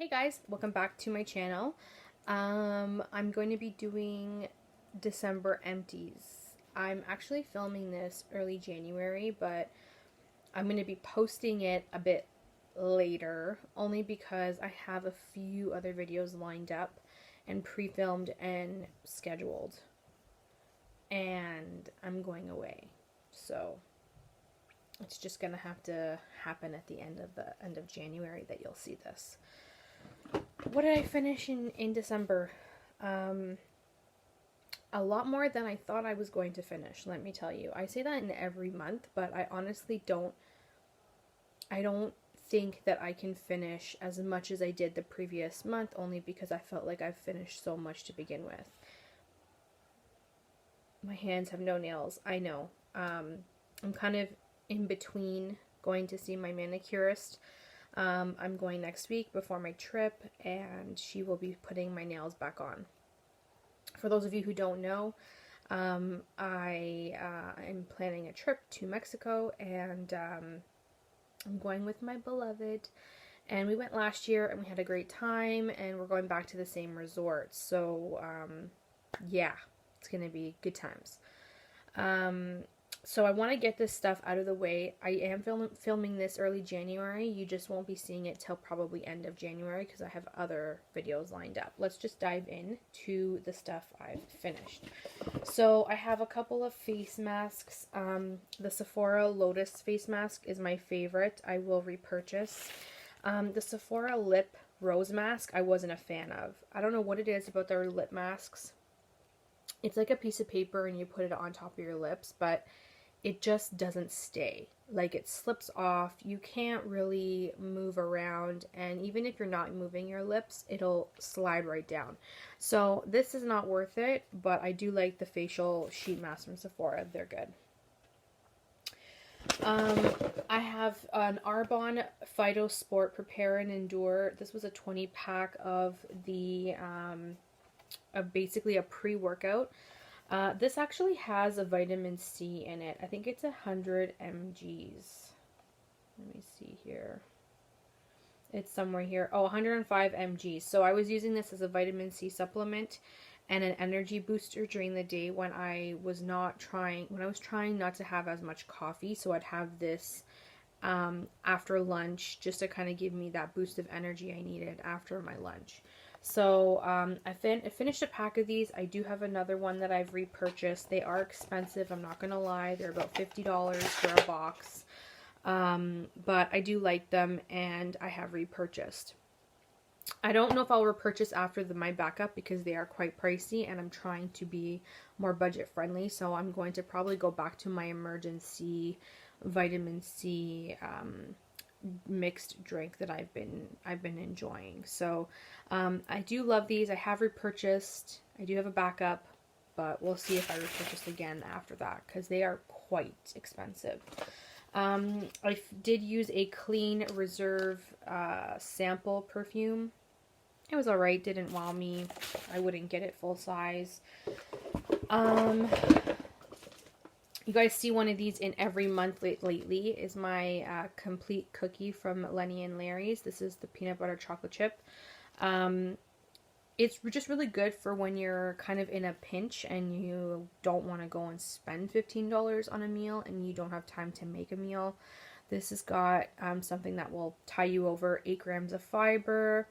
Hey guys, welcome back to my channel. I'm going to be doing December empties. I'm actually filming this early January, but I'm going to be posting it a bit later, only because I have a few other videos lined up and pre-filmed and scheduled, and I'm going away. So it's just going to have to happen at the end of January that you'll see this. What did I finish in December? A lot more than I thought I was going to finish, let me tell you. I say that in every month, but I honestly don't think that I can finish as much as I did the previous month, only because I felt like I've finished so much to begin with. My hands have no nails, I know. I'm kind of in between going to see my manicurist. I'm going next week before my trip, and she will be putting my nails back on. For those of you who don't know, I am planning a trip to Mexico, and I'm going with my beloved. And we went last year, and we had a great time, and we're going back to the same resort. So, yeah, it's going to be good times. So I want to get this stuff out of the way. I am filming this early January. You just won't be seeing it till probably end of January because I have other videos lined up. Let's just dive in to the stuff I've finished. So I have a couple of face masks. The Sephora Lotus face mask is my favorite. I will repurchase. The Sephora lip rose mask I wasn't a fan of. I don't know what it is about their lip masks. It's like a piece of paper and you put it on top of your lips, but it just doesn't stay. Like, it slips off. You can't really move around, and even if you're not moving your lips, it'll slide right down. So this is not worth it, but I do like the facial sheet masks from Sephora. They're good. I have an Arbonne Phyto Sport Prepare and Endure. This was a 20 pack of the basically a pre-workout. This actually has a vitamin C in it. I think it's 100 mgs. Let me see here. It's somewhere here. Oh, 105 mgs. So I was using this as a vitamin C supplement and an energy booster during the day when I was trying not to have as much coffee. So I'd have this after lunch just to kind of give me that boost of energy I needed after my lunch. So I finished a pack of these. I do have another one that I've repurchased. They are expensive, I'm not gonna lie. They're about $50 for a box, but I do like them, and I have repurchased. I don't know if I'll repurchase after my backup because they are quite pricey, and I'm trying to be more budget friendly. So I'm going to probably go back to my emergency vitamin C mixed drink that I've been enjoying. So I do love these. I have repurchased. I do have a backup, but we'll see if I repurchase again after that because they are quite expensive. I did use a Clean Reserve sample perfume. It was alright, didn't wow me. I wouldn't get it full size. You guys see one of these in every month lately is my complete cookie from Lenny and Larry's. This is the peanut butter chocolate chip. It's just really good for when you're kind of in a pinch and you don't want to go and spend $15 on a meal and you don't have time to make a meal. This has got something that will tie you over. 8 grams of fiber.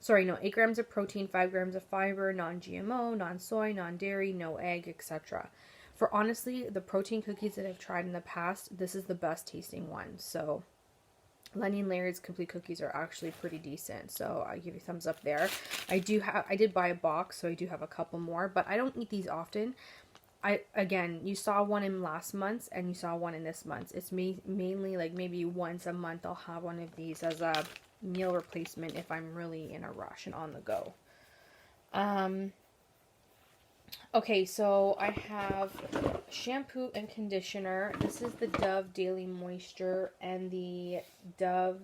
8 grams of protein, 5 grams of fiber, non-GMO, non-soy, non-dairy, no egg, etc. For honestly, the protein cookies that I've tried in the past, this is the best tasting one. So Lenny and Larry's complete cookies are actually pretty decent. So I give you a thumbs up there. I did buy a box, so I do have a couple more, but I don't eat these often. Again, you saw one in last month and you saw one in this month. It's mainly like maybe once a month I'll have one of these as a meal replacement if I'm really in a rush and on the go. Okay, so I have shampoo and conditioner. This is the Dove Daily Moisture and the Dove.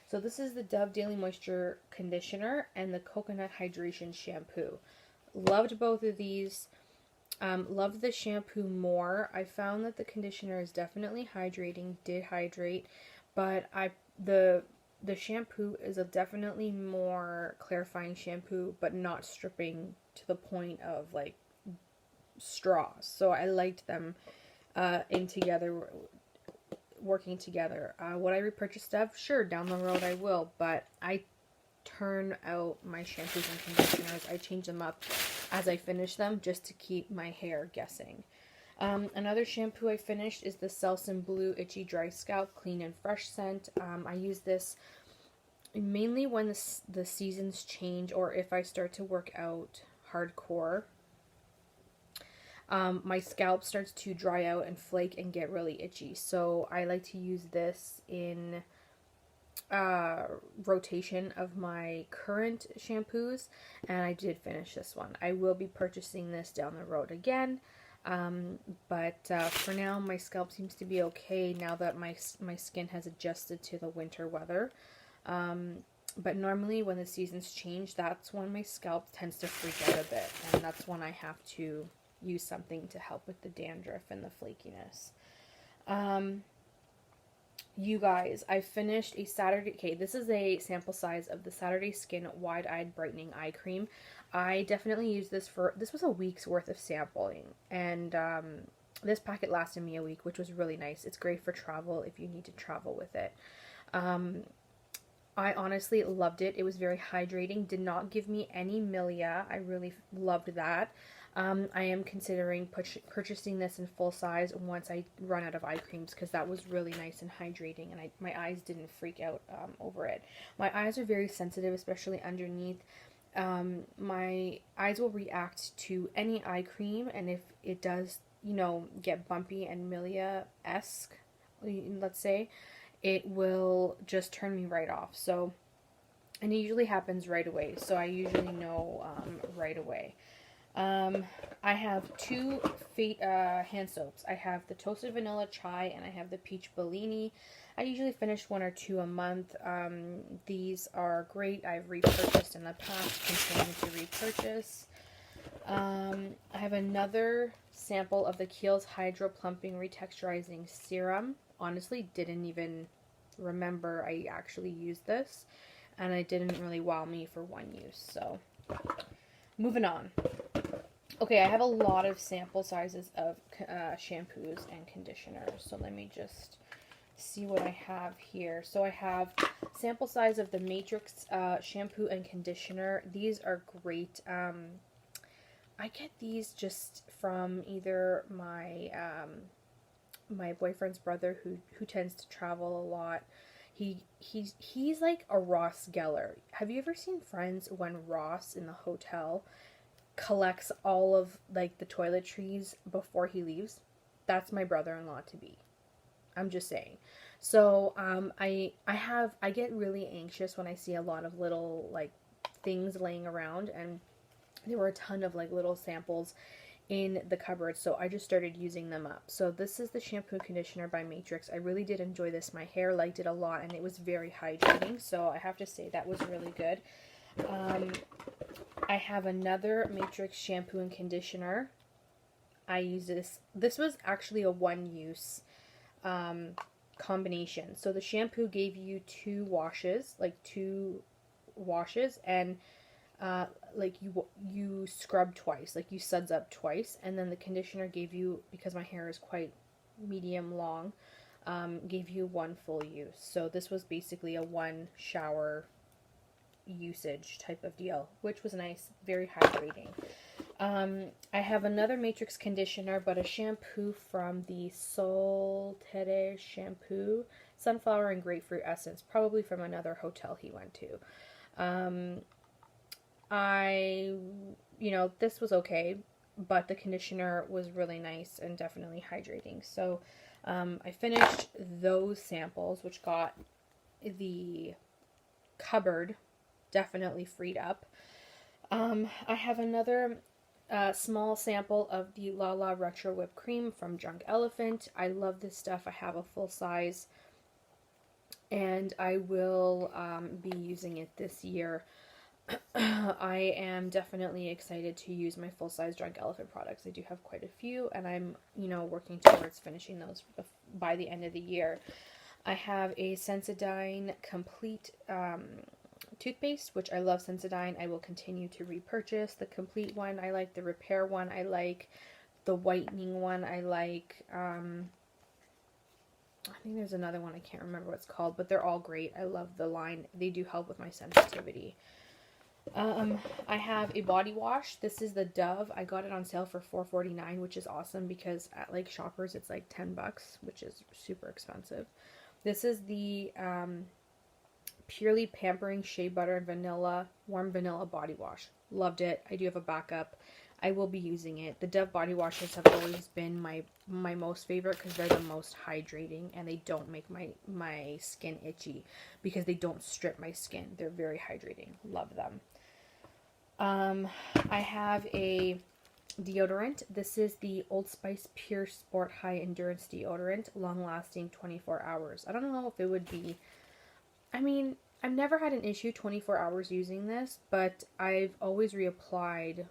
So this is the Dove Daily Moisture Conditioner and the Coconut Hydration Shampoo. Loved both of these. Loved the shampoo more. I found that the conditioner is definitely hydrating, did hydrate, but the the shampoo is a definitely more clarifying shampoo, but not stripping to the point of like straws. So I liked them in together, working together. Would I repurchase stuff? Sure, down the road I will, but I turn out my shampoos and conditioners. I change them up as I finish them just to keep my hair guessing. Another shampoo I finished is the Selsun Blue Itchy Dry Scalp Clean and Fresh scent. I use this mainly when the seasons change or if I start to work out hardcore. My scalp starts to dry out and flake and get really itchy. So I like to use this in rotation of my current shampoos, and I did finish this one. I will be purchasing this down the road again, but for now my scalp seems to be okay now that my skin has adjusted to the winter weather. But normally when the seasons change, that's when my scalp tends to freak out a bit, and that's when I have to use something to help with the dandruff and the flakiness. You guys, I finished a Saturday, okay, this is a sample size of the Saturday Skin Wide-Eyed Brightening Eye Cream. I definitely used this this was a week's worth of sampling, and this packet lasted me a week, which was really nice. It's great for travel if you need to travel with it. I honestly loved it. It was very hydrating, did not give me any milia. I really loved that. I am considering purchasing this in full size once I run out of eye creams, because that was really nice and hydrating, and my eyes didn't freak out over it. My eyes are very sensitive, especially underneath. My eyes will react to any eye cream, and if it does, get bumpy and milia-esque, let's say, it will just turn me right off. So, and it usually happens right away, so I usually know right away. I have two hand soaps. I have the Toasted Vanilla Chai and I have the Peach Bellini. I usually finish 1 or 2 a month. These are great. I've repurchased in the past, continue to repurchase. I have another sample of the Kiehl's Hydro Plumping Retexturizing Serum. Honestly, didn't even remember I actually used this, and it didn't really wow me for one use. So, moving on. Okay, I have a lot of sample sizes of shampoos and conditioners, so let me just see what I have here. So I have sample size of the Matrix shampoo and conditioner. These are great. I get these just from either my my boyfriend's brother who tends to travel a lot. He's like a Ross Geller. Have you ever seen Friends when Ross in the hotel collects all of like the toiletries before he leaves? That's my brother-in-law to be. I'm just saying. So I get really anxious when I see a lot of little like things laying around, and there were a ton of like little samples in the cupboard, so I just started using them up. So this is the shampoo and conditioner by Matrix. I really did enjoy this. My hair liked it a lot, and it was very hydrating, so I have to say that was really good. I have another Matrix shampoo and conditioner. I use this. This was actually a one-use combination. So the shampoo gave you two washes, and like you scrub twice, like you suds up twice, and then the conditioner gave you, because my hair is quite medium long, gave you one full use. So this was basically a one shower usage type of deal, which was nice, very hydrating. I have another Matrix conditioner, but a shampoo from the Sol Tere shampoo, sunflower and grapefruit essence, probably from another hotel he went to. This was okay, but the conditioner was really nice and definitely hydrating. So I finished those samples, which got the cupboard definitely freed up. I have another small sample of the Lala Retro Whipped Cream from Drunk Elephant. I love this stuff. I have a full size, and I will be using it this year. I am definitely excited to use my full-size Drunk Elephant products. I do have quite a few, and I'm, working towards finishing those by the end of the year. I have a Sensodyne Complete toothpaste, which I love Sensodyne. I will continue to repurchase. The Complete one I like, the Repair one I like, the whitening one I like. I think there's another one, I can't remember what it's called, but they're all great. I love the line. They do help with my sensitivity. I have a body wash. This is the Dove. I got it on sale for $4.49, which is awesome because at like Shoppers it's like $10, which is super expensive. This is the Purely Pampering Shea Butter and Vanilla Warm Vanilla Body Wash. Loved it. I do have a backup. I will be using it. The Dove body washes have always been my most favorite because they're the most hydrating and they don't make my skin itchy because they don't strip my skin. They're very hydrating. Love them. I have a deodorant. This is the Old Spice Pure Sport High Endurance Deodorant, long lasting 24 hours. I don't know if it would be, I mean, I've never had an issue 24 hours using this, but I've always reapplied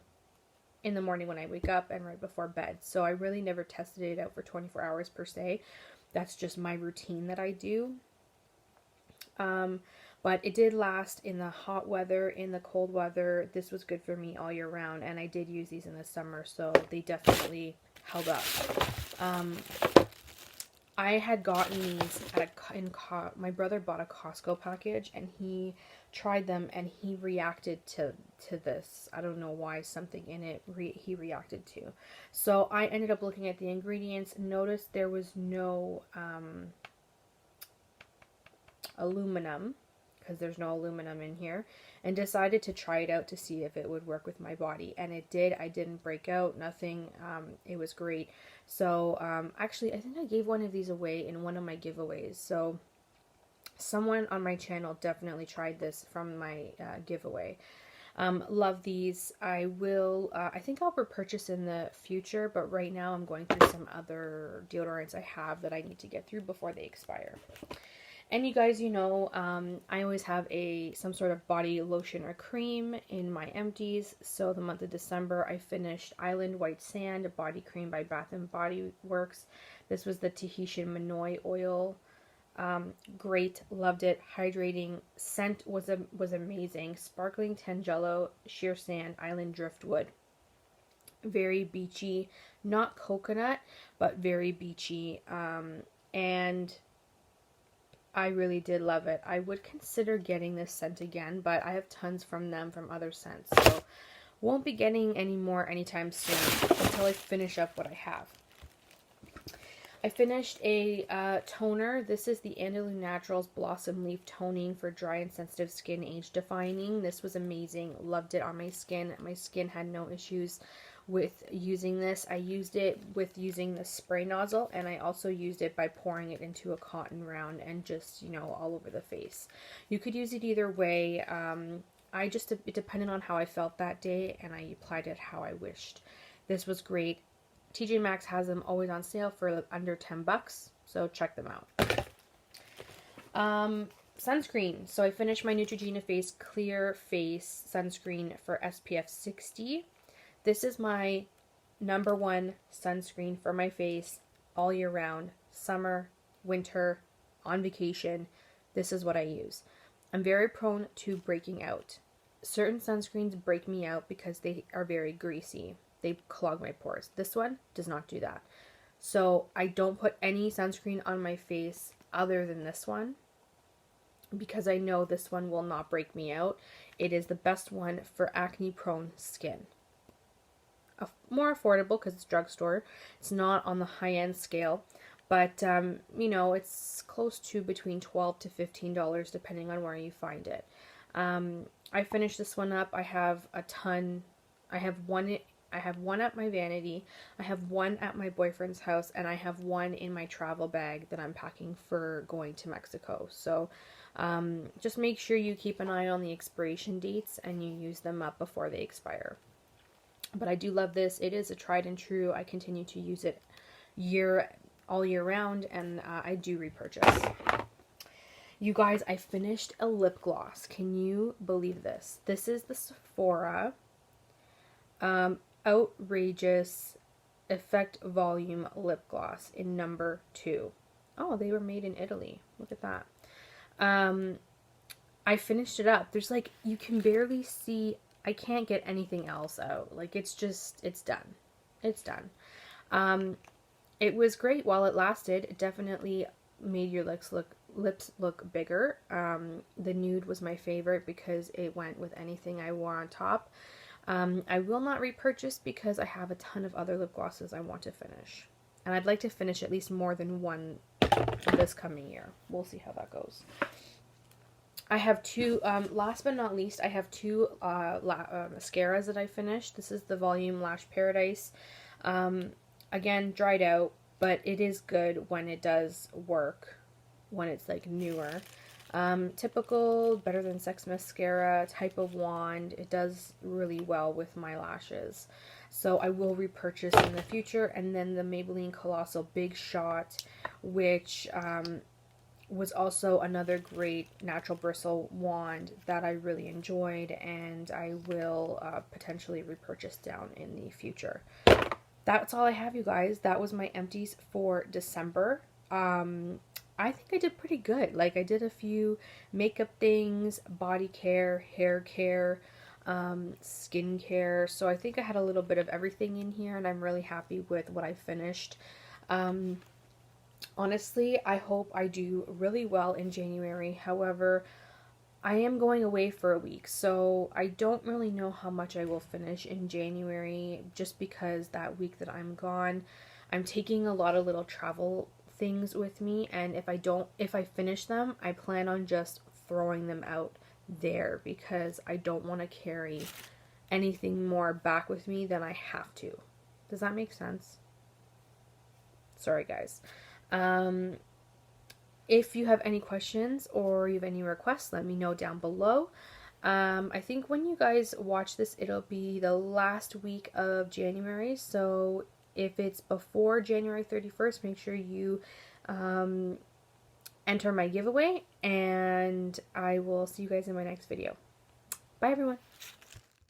in the morning when I wake up and right before bed. So I really never tested it out for 24 hours per se. That's just my routine that I do. But it did last in the hot weather, in the cold weather. This was good for me all year round, and I did use these in the summer, so they definitely held up. I had gotten these at my brother bought a Costco package, and he tried them, and he reacted to this. I don't know why, something in it he reacted to. So I ended up looking at the ingredients, noticed there was no aluminum, because there's no aluminum in here, and decided to try it out to see if it would work with my body, and it did. I didn't break out, nothing. It was great. So actually I think I gave one of these away in one of my giveaways, so someone on my channel definitely tried this from my giveaway. Love these. I will I think I'll repurchase in the future, but right now I'm going through some other deodorants I have that I need to get through before they expire. And you guys, you know, I always have some sort of body lotion or cream in my empties. So the month of December, I finished Island White Sand Body Cream by Bath and Body Works. This was the Tahitian Manoi oil. Great, loved it. Hydrating. Scent was amazing. Sparkling Tangelo Sheer Sand Island Driftwood. Very beachy, not coconut, but very beachy. And I really did love it. I would consider getting this scent again, but I have tons from them from other scents, so won't be getting any more anytime soon until I finish up what I have. I finished a toner. This is the Andalou Naturals Blossom Leaf Toning for dry and sensitive skin, age defying. This was amazing. Loved it on my skin. My skin had no issues with using this. I used it with using the spray nozzle, and I also used it by pouring it into a cotton round and just, you know, all over the face. You could use it either way. It depended on how I felt that day, and I applied it how I wished. This was great. TJ Maxx has them always on sale for under $10, so check them out. Sunscreen. So I finished my Neutrogena Face Clear Face Sunscreen for SPF 60. This is my #1 sunscreen for my face all year round. Summer, winter, on vacation. This is what I use. I'm very prone to breaking out. Certain sunscreens break me out because they are very greasy. They clog my pores. This one does not do that. So I don't put any sunscreen on my face other than this one, because I know this one will not break me out. It is the best one for acne prone skin. More affordable because it's drugstore. It's not on the high-end scale, but you know, it's close to between $12 to $15 depending on where you find it. I finished this one up. I have a ton. I have one at my vanity, I have one at my boyfriend's house, and I have one in my travel bag that I'm packing for going to Mexico. So just make sure you keep an eye on the expiration dates and you use them up before they expire. But I do love this. It is a tried and true. I continue to use it all year round, and I do repurchase. You guys, I finished a lip gloss. Can you believe this? This is the Sephora Outrageous Effect Volume Lip Gloss in #2. Oh, they were made in Italy. Look at that. I finished it up. There's like, you can barely see, I can't get anything else out. Like, it's just, it's done. It's done. It was great while it lasted. It definitely made your lips look bigger. The nude was my favorite because it went with anything I wore on top. I will not repurchase because I have a ton of other lip glosses I want to finish. And I'd like to finish at least more than one this coming year. We'll see how that goes. I have two, last but not least, I have two mascaras that I finished. This is the Volume Lash Paradise. Again, dried out, but it is good when it does work, when it's like newer. Typical Better Than Sex mascara type of wand. It does really well with my lashes. So I will repurchase in the future. And then the Maybelline Colossal Big Shot, which was also another great natural bristle wand that I really enjoyed, and I will potentially repurchase down in the future. That's all I have, you guys. That was my empties for December. I think I did pretty good. Like, I did a few makeup things, body care, hair care, skin care. So I think I had a little bit of everything in here, and I'm really happy with what I finished. Honestly, I hope I do really well in January. However, I am going away for a week, so I don't really know how much I will finish in January, just because that week that I'm gone, I'm taking a lot of little travel things with me, and if I finish them, I plan on just throwing them out there, because I don't want to carry anything more back with me than I have to. Does that make sense? Sorry, guys. If you have any questions or you have any requests, let me know down below. I think when you guys watch this, it'll be the last week of January. So if it's before January 31st, make sure you enter my giveaway. And I will see you guys in my next video. Bye, everyone.